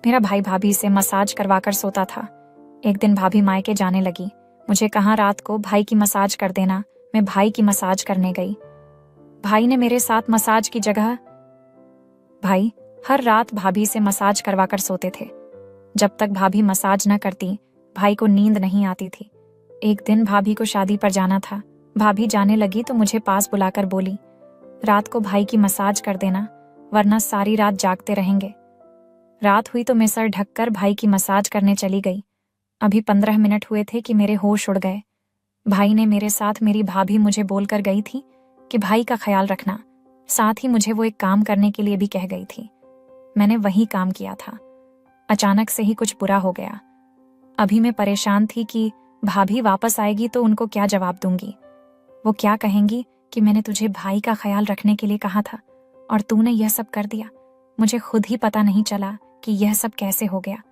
मेरा भाई भाभी से मसाज करवाकर सोता था। एक दिन भाभी मायके जाने लगी। मुझे कहा रात को भाई की मसाज कर देना। मैं भाई की मसाज करने गई। भाई ने मेरे साथ मसाज की जगह भाई हर रात भाभी से मसाज करवाकर सोते थे। जब तक भाभी मसाज न करती भाई को नींद नहीं आती थी। एक दिन भाभी को शादी पर जाना था। भाभी जाने लगी तो मुझे पास बुलाकर बोली, रात को भाई की मसाज कर देना वरना सारी रात जागते रहेंगे। रात हुई तो मैं सर ढककर भाई की मसाज करने चली गई। अभी 15 मिनट हुए थे कि मेरे होश उड़ गए। भाई ने मेरे साथ मेरी भाभी मुझे बोलकर गई थी कि भाई का ख्याल रखना। साथ ही मुझे वो एक काम करने के लिए भी कह गई थी। मैंने वही काम किया था। अचानक से ही कुछ बुरा हो गया। अभी मैं परेशान थी कि भाभी वापस आएगी तो उनको क्या जवाब दूंगी। वो क्या कहेंगी कि मैंने तुझे भाई का ख्याल रखने के लिए कहा था और तूने यह सब कर दिया। मुझे खुद ही पता नहीं चला कि यह सब कैसे हो गया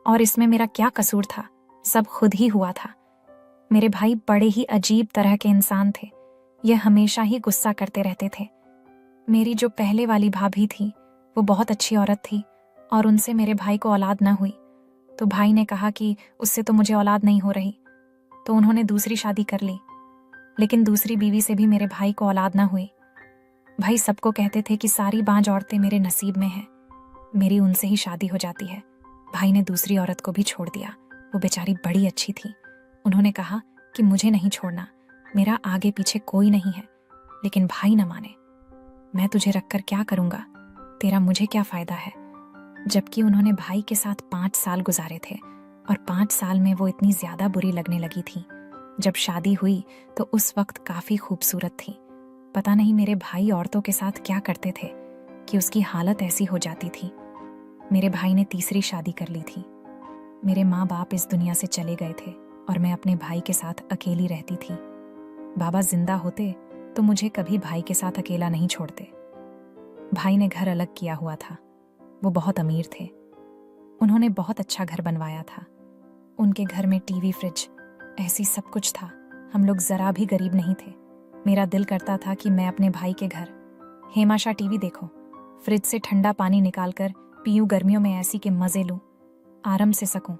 और इसमें मेरा क्या कसूर था। सब खुद ही हुआ था। मेरे भाई बड़े ही अजीब तरह के इंसान थे। यह हमेशा ही गुस्सा करते रहते थे। मेरी जो पहले वाली भाभी थी वो बहुत अच्छी औरत थी और उनसे मेरे भाई को औलाद न हुई। तो भाई ने कहा कि उससे तो मुझे औलाद नहीं हो रही, तो उन्होंने दूसरी शादी कर ली। लेकिन दूसरी बीवी से भी मेरे भाई को औलाद न हुई। भाई सबको कहते थे कि सारी बांझ औरतें मेरे नसीब में हैं। मेरी उनसे ही शादी हो जाती है। भाई ने दूसरी औरत को भी छोड़ दिया। वो बेचारी बड़ी अच्छी थी। उन्होंने कहा कि मुझे नहीं छोड़ना, मेरा आगे पीछे कोई नहीं है। लेकिन भाई न माने। मैं तुझे रखकर क्या करूंगा, तेरा मुझे क्या फायदा है। जबकि उन्होंने भाई के साथ 5 साल गुजारे थे और 5 साल में वो इतनी ज्यादा बुरी लगने लगी थी। जब शादी हुई तो उस वक्त काफी खूबसूरत थी। पता नहीं मेरे भाई औरतों के साथ क्या करते थे कि उसकी हालत ऐसी हो जाती थी। मेरे भाई ने तीसरी शादी कर ली थी। मेरे माँ बाप इस दुनिया से चले गए थे और मैं अपने भाई के साथ अकेली रहती थी। बाबा जिंदा होते तो मुझे कभी भाई के साथ अकेला नहीं छोड़ते। भाई ने घर अलग किया हुआ था। वो बहुत अमीर थे। उन्होंने बहुत अच्छा घर बनवाया था। उनके घर में टीवी, फ्रिज, ऐसी सब कुछ था। हम लोग जरा भी गरीब नहीं थे। मेरा दिल करता था कि मैं अपने भाई के घर हेमाशा टीवी देखूं, फ्रिज से ठंडा पानी निकालकर पीऊं, गर्मियों में ऐसी के मजे लूं, आराम से सकूं।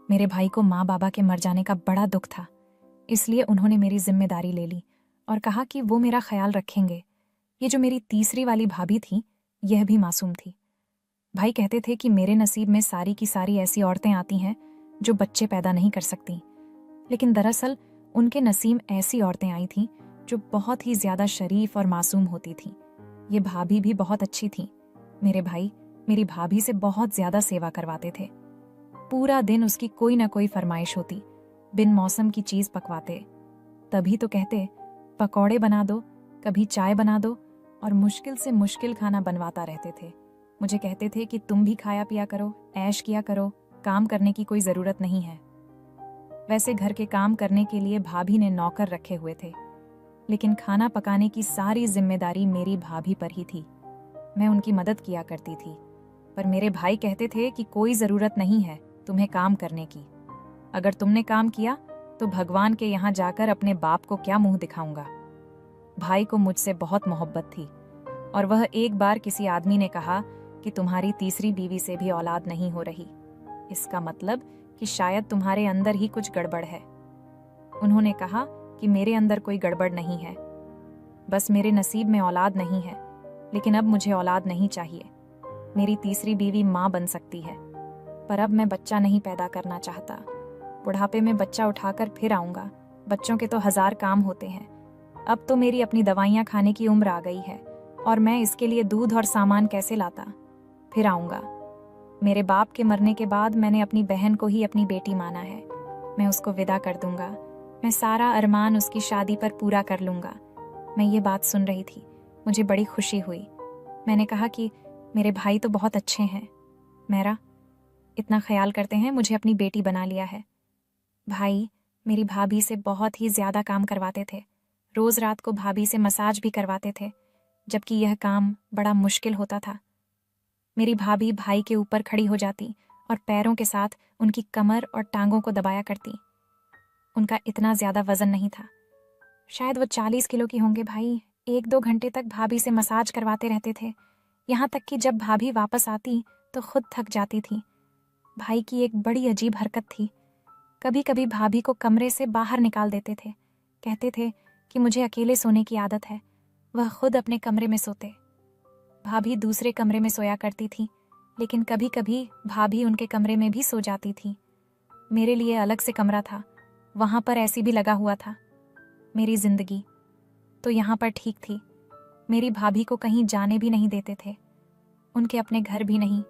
मेरे भाई को माँ बाबा के मर जाने का बड़ा दुख था, इसलिए उन्होंने मेरी जिम्मेदारी ले ली और कहा कि वो मेरा ख्याल रखेंगे। ये जो मेरी तीसरी वाली भाभी थी यह भी मासूम थी। भाई कहते थे कि मेरे नसीब में सारी की सारी ऐसी औरतें आती हैं जो बच्चे पैदा नहीं कर सकती। लेकिन दरअसल उनके नसीब ऐसी औरतें आई थीं जो बहुत ही ज्यादा शरीफ और मासूम होती थीं। ये भाभी भी बहुत अच्छी थी। मेरे भाई मेरी भाभी से बहुत ज्यादा सेवा करवाते थे। पूरा दिन उसकी कोई ना कोई फरमाइश होती। बिन मौसम की चीज पकवाते। तभी तो कहते पकौड़े बना दो, कभी चाय बना दो, और मुश्किल से मुश्किल खाना बनवाता रहते थे। मुझे कहते थे कि तुम भी खाया पिया करो, ऐश किया करो, काम करने की कोई जरूरत नहीं है। वैसे घर के काम करने के लिए भाभी ने नौकर रखे हुए थे, लेकिन खाना पकाने की सारी जिम्मेदारी मेरी भाभी पर ही थी। मैं उनकी मदद किया करती थी, पर मेरे भाई कहते थे कि कोई जरूरत नहीं है तुम्हें काम करने की। अगर तुमने काम किया तो भगवान के यहाँ जाकर अपने बाप को क्या मुंह दिखाऊंगा। भाई को मुझसे बहुत मोहब्बत थी और वह एक बार किसी आदमी ने कहा कि तुम्हारी तीसरी बीवी से भी औलाद नहीं हो रही, इसका मतलब कि शायद तुम्हारे अंदर ही कुछ गड़बड़ है। उन्होंने कहा कि मेरे अंदर कोई गड़बड़ नहीं है, बस मेरे नसीब में औलाद नहीं है। लेकिन अब मुझे औलाद नहीं चाहिए। मेरी तीसरी बीवी माँ बन सकती है, पर अब मैं बच्चा नहीं पैदा करना चाहता। बुढ़ापे में बच्चा उठाकर फिर आऊंगा। बच्चों के तो 1000 काम होते हैं। अब तो मेरी अपनी दवाइयाँ खाने की उम्र आ गई है और मैं इसके लिए दूध और सामान कैसे लाता। फिर आऊंगा। मेरे बाप के मरने के बाद मैंने अपनी बहन को ही अपनी बेटी माना है। मैं उसको विदा कर दूंगा। मैं सारा अरमान उसकी शादी पर पूरा कर लूंगा। मैं ये बात सुन रही थी, मुझे बड़ी खुशी हुई। मैंने कहा कि मेरे भाई तो बहुत अच्छे हैं, मेरा इतना ख्याल करते हैं, मुझे अपनी बेटी बना लिया है। भाई मेरी भाभी से बहुत ही ज्यादा काम करवाते थे। रोज रात को भाभी से मसाज भी करवाते थे, जबकि यह काम बड़ा मुश्किल होता था। मेरी भाभी भाई के ऊपर खड़ी हो जाती और पैरों के साथ उनकी कमर और टांगों को दबाया करती। उनका इतना ज्यादा वजन नहीं था, शायद वो 40 किलो की होंगे। भाई 1-2 घंटे तक भाभी से मसाज करवाते रहते थे, यहाँ तक कि जब भाभी वापस आती तो खुद थक जाती थी। भाई की एक बड़ी अजीब हरकत थी। कभी कभी भाभी को कमरे से बाहर निकाल देते थे। कहते थे कि मुझे अकेले सोने की आदत है, वह खुद अपने कमरे में सोते। भाभी दूसरे कमरे में सोया करती थी, लेकिन कभी कभी भाभी उनके कमरे में भी सो जाती थी। मेरे लिए अलग से कमरा था, वहां पर ऐसी भी लगा हुआ था। मेरी जिंदगी तो यहाँ पर ठीक थी। मेरी भाभी को कहीं जाने भी नहीं देते थे, उनके अपने घर भी नहीं,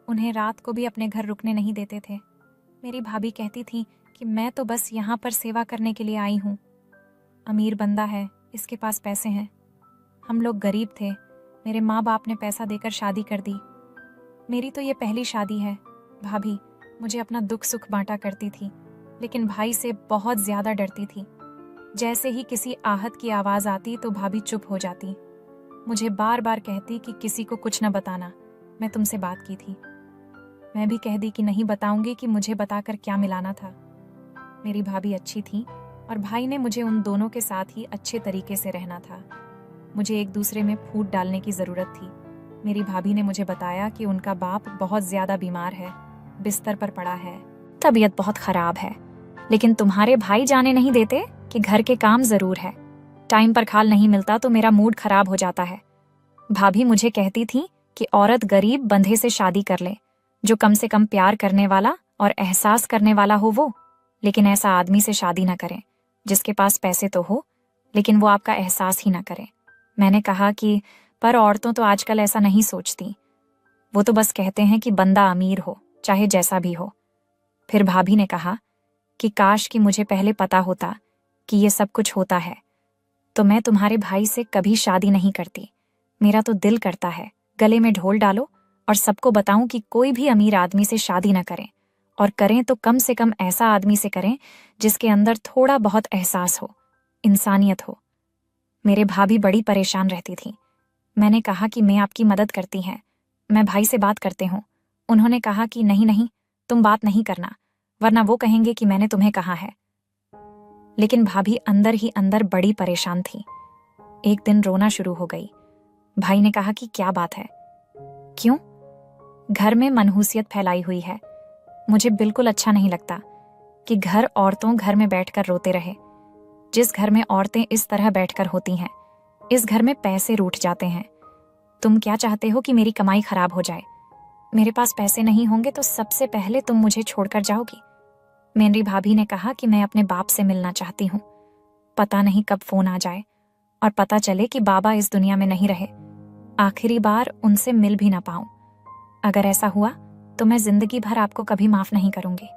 उन्हें रात को भी अपने घर रुकने नहीं देते थे। मेरी भाभी कहती थी कि मैं तो बस यहाँ पर सेवा करने के लिए आई हूँ। अमीर बंदा है, इसके पास पैसे हैं। हम लोग गरीब थे, मेरे माँ बाप ने पैसा देकर शादी कर दी। मेरी तो ये पहली शादी है। भाभी मुझे अपना दुख सुख बांटा करती थी, लेकिन भाई से बहुत ज्यादा डरती थी। जैसे ही किसी आहत की आवाज आती तो भाभी चुप हो जाती। मुझे बार बार कहती कि किसी को कुछ न बताना, मैं तुमसे बात की थी। मैं भी कह दी कि नहीं बताऊंगी कि मुझे बताकर क्या मिलाना था। मेरी भाभी अच्छी थी और भाई ने मुझे उन दोनों के साथ ही अच्छे तरीके से रहना था। मुझे एक दूसरे में फूट डालने की जरूरत थी। मेरी भाभी ने मुझे बताया कि उनका बाप बहुत ज्यादा बीमार है, बिस्तर पर पड़ा है, तबीयत बहुत खराब है, लेकिन तुम्हारे भाई जाने नहीं देते कि घर के काम जरूर है। टाइम पर खाल नहीं मिलता तो मेरा मूड खराब हो जाता है। भाभी मुझे कहती थी कि औरत गरीब बंधे से शादी कर ले, जो कम से कम प्यार करने वाला और एहसास करने वाला हो वो, लेकिन ऐसा आदमी से शादी न करें जिसके पास पैसे तो हो लेकिन वो आपका एहसास ही ना करे। मैंने कहा कि पर औरतों तो आजकल ऐसा नहीं सोचती, वो तो बस कहते हैं कि बंदा अमीर हो चाहे जैसा भी हो। फिर भाभी ने कहा कि काश कि मुझे पहले पता होता कि ये सब कुछ होता है, तो मैं तुम्हारे भाई से कभी शादी नहीं करती। मेरा तो दिल करता है गले में ढोल डालो और सबको बताऊं कि कोई भी अमीर आदमी से शादी न करें, और करें तो कम से कम ऐसा आदमी से करें जिसके अंदर थोड़ा बहुत एहसास हो, इंसानियत हो। मेरे भाभी बड़ी परेशान रहती थी। मैंने कहा कि मैं आपकी मदद करती हैं, मैं भाई से बात करते हूँ। उन्होंने कहा कि नहीं नहीं, तुम बात नहीं करना, वरना वो कहेंगे कि मैंने तुम्हें कहा है। लेकिन भाभी अंदर ही अंदर बड़ी परेशान थी। एक दिन रोना शुरू हो गई। भाई ने कहा कि क्या बात है, क्यों? घर में मनहूसियत फैलाई हुई है। मुझे बिल्कुल अच्छा नहीं लगता कि औरतों घर में बैठकर रोते रहे। जिस घर में औरतें इस तरह बैठकर होती हैं, इस घर में पैसे रूठ जाते हैं। तुम क्या चाहते हो कि मेरी कमाई खराब हो जाए? मेरे पास पैसे नहीं होंगे तो सबसे पहले तुम मुझे छोड़कर जाओगी। मेरी भाभी ने कहा कि मैं अपने बाप से मिलना चाहती हूँ। पता नहीं कब फोन आ जाए और पता चले कि बाबा इस दुनिया में नहीं रहे, आखिरी बार उनसे मिल भी ना पाऊं। अगर ऐसा हुआ तो मैं जिंदगी भर आपको कभी माफ नहीं करूंगी।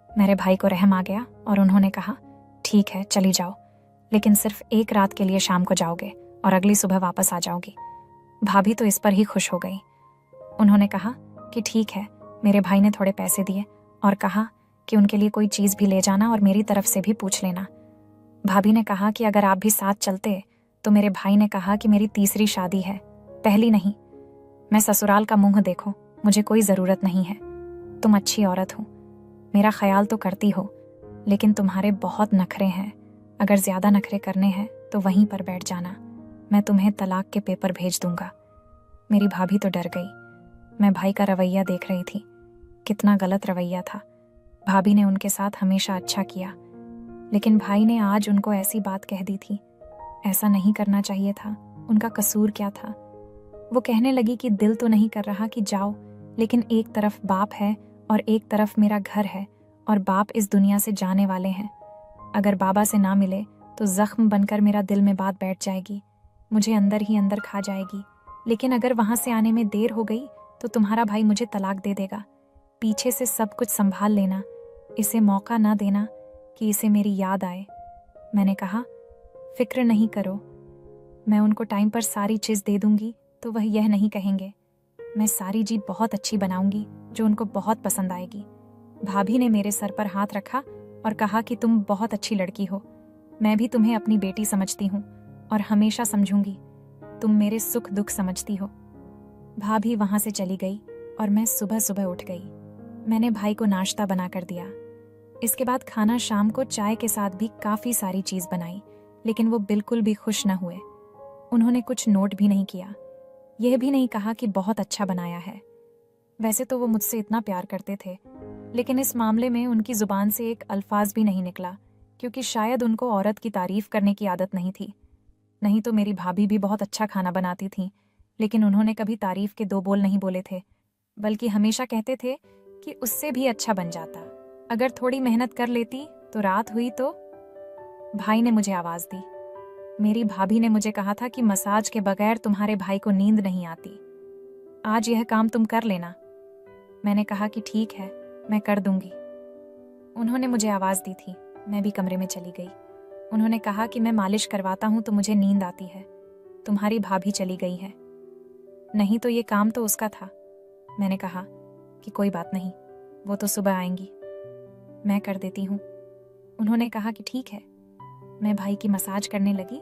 मेरे भाई को रहम आ गया और उन्होंने कहा ठीक है चली जाओ, लेकिन सिर्फ एक रात के लिए शाम को जाओगे और अगली सुबह वापस आ जाओगी। भाभी तो इस पर ही खुश हो गई। उन्होंने कहा कि ठीक है। मेरे भाई ने थोड़े पैसे दिए और कहा कि उनके लिए कोई चीज भी ले जाना और मेरी तरफ से भी पूछ लेना। भाभी ने कहा कि अगर आप भी साथ चलते तो मेरे भाई ने कहा कि मेरी तीसरी शादी है, पहली नहीं। मैं ससुराल का मुंह देखो, मुझे कोई जरूरत नहीं है। तुम अच्छी औरत हो, मेरा ख्याल तो करती हो, लेकिन तुम्हारे बहुत नखरे हैं। अगर ज्यादा नखरे करने हैं तो वहीं पर बैठ जाना, मैं तुम्हें तलाक के पेपर भेज दूंगा। मेरी भाभी तो डर गई। मैं भाई का रवैया देख रही थी, कितना गलत रवैया था। भाभी ने उनके साथ हमेशा अच्छा किया, लेकिन भाई ने आज उनको ऐसी बात कह दी थी। ऐसा नहीं करना चाहिए था, उनका कसूर क्या था? वो कहने लगी कि दिल तो नहीं कर रहा कि जाओ, लेकिन एक तरफ बाप है और एक तरफ मेरा घर है, और बाप इस दुनिया से जाने वाले हैं। अगर बाबा से ना मिले तो जख्म बनकर मेरा दिल में बात बैठ जाएगी, मुझे अंदर ही अंदर खा जाएगी। लेकिन अगर वहां से आने में देर हो गई तो तुम्हारा भाई मुझे तलाक दे देगा। पीछे से सब कुछ संभाल लेना, इसे मौका ना देना कि इसे मेरी याद आए। मैंने कहा फिक्र नहीं करो, मैं उनको टाइम पर सारी चीज दे दूंगी तो वह यह नहीं कहेंगे। मैं सारी चीज बहुत अच्छी बनाऊंगी जो उनको बहुत पसंद आएगी। भाभी ने मेरे सर पर हाथ रखा और कहा कि तुम बहुत अच्छी लड़की हो, मैं भी तुम्हें अपनी बेटी समझती हूँ और हमेशा समझूंगी। तुम मेरे सुख दुख समझती हो। भाभी वहां से चली गई और मैं सुबह सुबह उठ गई। मैंने भाई को नाश्ता बना कर दिया। इसके बाद खाना शाम को चाय के साथ भी काफी सारी चीज बनाई, लेकिन वो बिल्कुल भी खुश न हुए। उन्होंने कुछ नोट भी नहीं किया, यह भी नहीं कहा कि बहुत अच्छा बनाया है। वैसे तो वो मुझसे इतना प्यार करते थे, लेकिन इस मामले में उनकी जुबान से एक अल्फाज भी नहीं निकला, क्योंकि शायद उनको औरत की तारीफ करने की आदत नहीं थी। नहीं तो मेरी भाभी भी बहुत अच्छा खाना बनाती थी, लेकिन उन्होंने कभी तारीफ के 2 बोल नहीं बोले थे, बल्कि हमेशा कहते थे कि उससे भी अच्छा बन जाता, अगर थोड़ी मेहनत कर लेती तो। रात हुई तो भाई ने मुझे आवाज दी। मेरी भाभी ने मुझे कहा था कि मसाज के बगैर तुम्हारे भाई को नींद नहीं आती, आज यह काम तुम कर लेना। मैंने कहा कि ठीक है, मैं कर दूंगी। उन्होंने मुझे आवाज दी थी, मैं भी कमरे में चली गई। उन्होंने कहा कि मैं मालिश करवाता हूं तो मुझे नींद आती है, तुम्हारी भाभी चली गई है। नहीं तो ये काम तो उसका था। मैंने कहा कि कोई बात नहीं, वो तो सुबह आएंगी, मैं कर देती हूँ। उन्होंने कहा कि ठीक है। मैं भाई की मसाज करने लगी।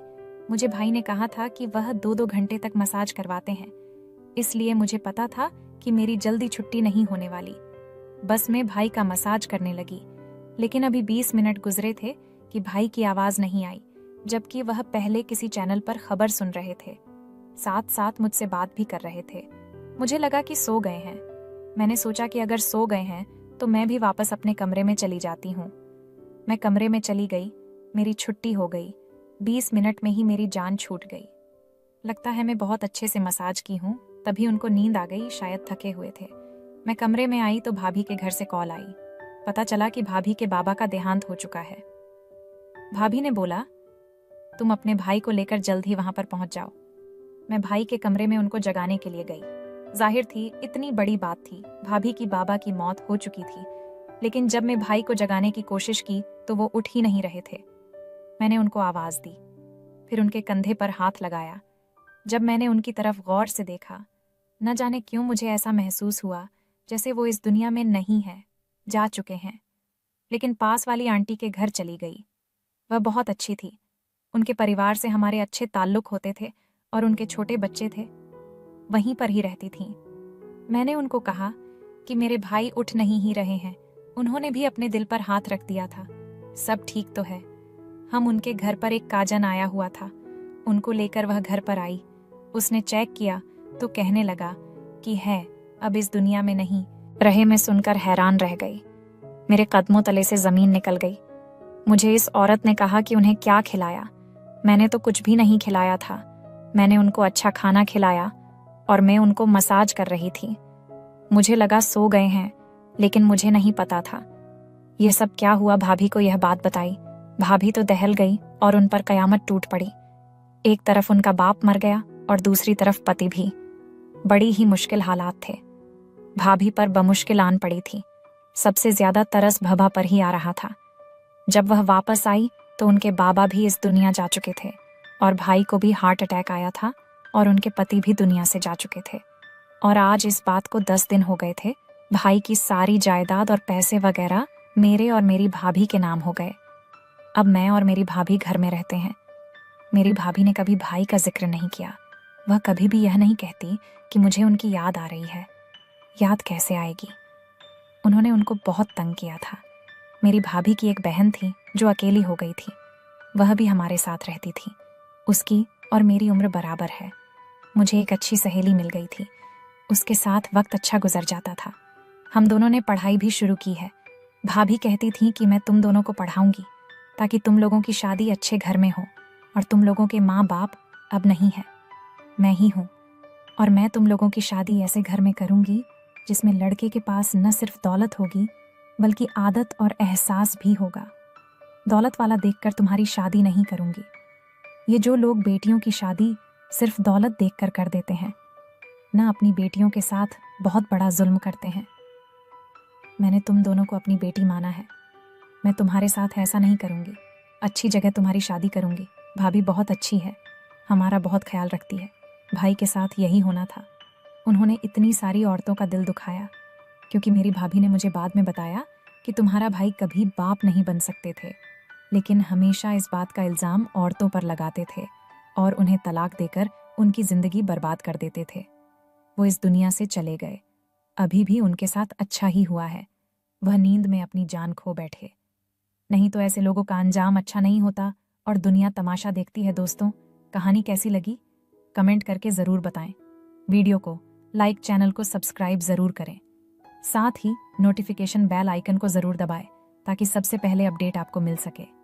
मुझे भाई ने कहा था कि वह 2-2 घंटे तक मसाज करवाते हैं, इसलिए मुझे पता था कि मेरी जल्दी छुट्टी नहीं होने वाली। बस मैं भाई का मसाज करने लगी, लेकिन अभी 20 मिनट गुजरे थे कि भाई की आवाज नहीं आई, जबकि वह पहले किसी चैनल पर खबर सुन रहे थे, साथ साथ मुझसे बात भी कर रहे थे। मुझे लगा कि सो गए हैं। मैंने सोचा कि अगर सो गए हैं तो मैं भी वापस अपने कमरे में चली जाती हूँ। मैं कमरे में चली गई। मेरी छुट्टी हो गई। 20 मिनट में ही मेरी जान छूट गई। लगता है मैं बहुत अच्छे से मसाज की हूँ, तभी उनको नींद आ गई, शायद थके हुए थे। मैं कमरे में आई तो भाभी के घर से कॉल आई। पता चला कि भाभी के बाबा का देहांत हो चुका है। भाभी ने बोला, तुम अपने भाई को लेकर जल्द ही वहां पर पहुंच जाओ। मैं भाई के कमरे में उनको जगाने के लिए गई। जाहिर थी इतनी बड़ी बात थी, भाभी की बाबा की मौत हो चुकी थी, लेकिन जब मैं भाई को जगाने की कोशिश की तो वो उठ ही नहीं रहे थे। मैंने उनको आवाज दी, फिर उनके कंधे पर हाथ लगाया। जब मैंने उनकी तरफ गौर से देखा, न जाने क्यों मुझे ऐसा महसूस हुआ जैसे वो इस दुनिया में नहीं है, जा चुके हैं। लेकिन पास वाली आंटी के घर चली गई। वह बहुत अच्छी थी। उनके परिवार से हमारे अच्छे ताल्लुक होते थे और उनके छोटे बच्चे थे, वहीं पर ही रहती थीं। मैंने उनको कहा कि मेरे भाई उठ नहीं ही रहे हैं। उन्होंने भी अपने दिल पर हाथ रख दिया था। सब ठीक तो है। हम उनके घर पर एक काजन आया हुआ था, उनको लेकर वह घर पर आई। उसने चेक किया तो कहने लगा कि है अब इस दुनिया में नहीं रहे। मैं सुनकर हैरान रह गई। मेरे कदमों तले से जमीन निकल गई। मुझे इस औरत ने कहा कि उन्हें क्या खिलाया। मैंने तो कुछ भी नहीं खिलाया था। मैंने उनको अच्छा खाना खिलाया और मैं उनको मसाज कर रही थी। मुझे लगा सो गए हैं, लेकिन मुझे नहीं पता था। यह सब क्या हुआ, भाभी को यह बात बताई। भाभी तो दहल गई और उन पर कयामत टूट पड़ी। एक तरफ उनका बाप मर गया और दूसरी तरफ पति भी। बड़ी ही मुश्किल हालात थे। भाभी पर बमुश्किल आन पड़ी थी। सबसे ज्यादा तरस भभा पर ही आ रहा था। जब वह वापस आई तो उनके बाबा भी इस दुनिया जा चुके थे और भाई को भी हार्ट अटैक आया था और उनके पति भी दुनिया से जा चुके थे। और आज इस बात को 10 दिन हो गए थे। भाई की सारी जायदाद और पैसे वगैरह मेरे और मेरी भाभी के नाम हो गए। अब मैं और मेरी भाभी घर में रहते हैं। मेरी भाभी ने कभी भाई का जिक्र नहीं किया। वह कभी भी यह नहीं कहती कि मुझे उनकी याद आ रही है। याद कैसे आएगी? उन्होंने उनको बहुत तंग किया था। मेरी भाभी की एक बहन थी जो अकेली हो गई थी। वह भी हमारे साथ रहती थी। उसकी और मेरी उम्र बराबर है। मुझे एक अच्छी सहेली मिल गई थी। उसके साथ वक्त अच्छा गुजर जाता था। हम दोनों ने पढ़ाई भी शुरू की है। भाभी कहती थी कि मैं तुम दोनों को पढ़ाऊंगी ताकि तुम लोगों की शादी अच्छे घर में हो, और तुम लोगों के माँ बाप अब नहीं है, मैं ही हूँ। और मैं तुम लोगों की शादी ऐसे घर में करूंगी जिसमें लड़के के पास न सिर्फ दौलत होगी बल्कि आदत और एहसास भी होगा। दौलत वाला देखकर तुम्हारी शादी नहीं करूंगी। ये जो लोग बेटियों की शादी सिर्फ दौलत देखकर कर देते हैं, न अपनी बेटियों के साथ बहुत बड़ा जुल्म करते हैं। मैंने तुम दोनों को अपनी बेटी माना है। मैं तुम्हारे साथ ऐसा नहीं करूंगी। अच्छी जगह तुम्हारी शादी करूंगी। भाभी बहुत अच्छी है, हमारा बहुत ख्याल रखती है। भाई के साथ यही होना था। उन्होंने इतनी सारी औरतों का दिल दुखाया, क्योंकि मेरी भाभी ने मुझे बाद में बताया कि तुम्हारा भाई कभी बाप नहीं बन सकते थे, लेकिन हमेशा इस बात का इल्ज़ाम औरतों पर लगाते थे और उन्हें तलाक देकर उनकी ज़िंदगी बर्बाद कर देते थे। वो इस दुनिया से चले गए। अभी भी उनके साथ अच्छा ही हुआ है। वह नींद में अपनी जान खो बैठे। नहीं तो ऐसे लोगों का अंजाम अच्छा नहीं होता और दुनिया तमाशा देखती है। दोस्तों, कहानी कैसी लगी कमेंट करके ज़रूर बताएं। वीडियो को लाइक, चैनल को सब्सक्राइब ज़रूर करें। साथ ही नोटिफिकेशन बेल आइकन को जरूर दबाएं ताकि सबसे पहले अपडेट आपको मिल सके।